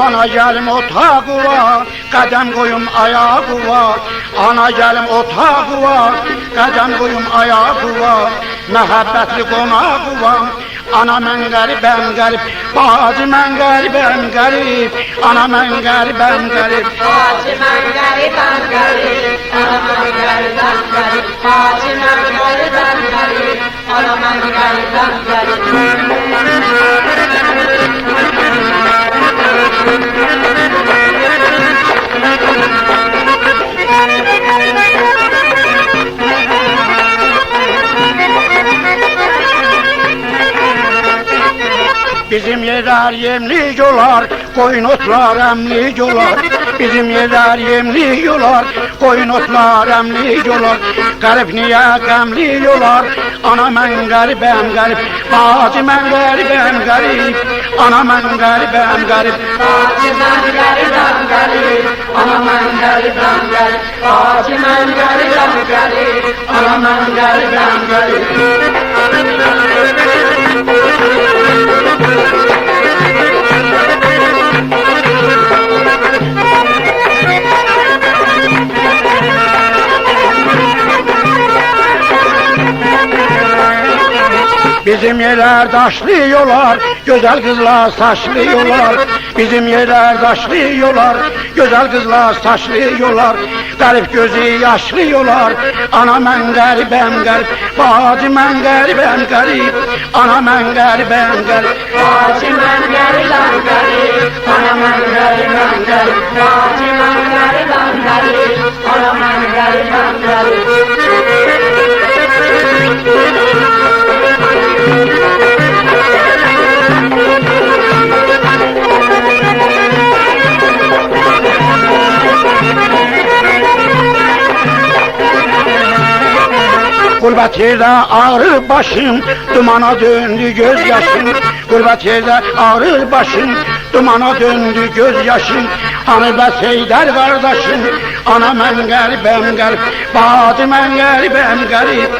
Ana gelim otağıva, qədəm qoyum ayağıva. Ana gelim otağıva, qədəm qoyum ayağıva. Məhəbbətli qonağıva. Ana mən qəribəm qərib, bacı mən qəribəm qərib. Ana mən qəribəm qərib, bacı mən qəribəm qərib. Ana mən qəribəm qərib, bacı mən qəribəm qərib. Ana mən qəribəm qərib. Bizim yerler yemlik olar, koyun otlar emlik olar. Bizim yerler yemlik olar, koyun otlar emlik olar. Garip niye gemlik olar, ana mən qəribəm qərib. Bacı mən qəribəm qərib, ana mən qəribəm qərib. Bacı mən qəribəm qərib, ana mən qəribəm qərib. Bacı mən qəribəm qərib, ana mən qəribəm qərib. Bizim yerler taşlıyorlar, güzel kızlar saçlıyorlar. Bizim yerler taşlıyorlar, güzel kızlar saçlıyorlar. Garip gözü yaşlıyorlar, ana mən qəribəm qərib. Bacı mən qəribəm qərib, ana mən qəribəm qərib. Bacı mən qəribəm qərib, ana mən qəribəm qərib. Bacı mən qəribəm qərib, ana mən qəribəm qərib. Gurbet yerde ağrı başım, dumana döndü gözyaşım. Gurbet yerde ağrı başım, dumana döndü gözyaşım. Hani be Seydər kardeşim, ana mən qəribəm qərib. Bacı mən qəribəm qərib,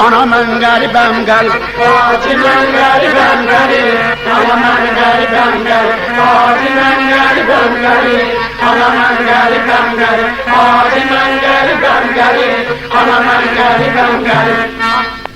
ana mən qəribəm qərib. Bacı mən qəribəm qərib, ana mən qəribəm qərib. Bacı mən qəribəm qərib, ana mən qəribəm qərib. Bacı mən qəribəm qərib, ana mən qəribəm qərib.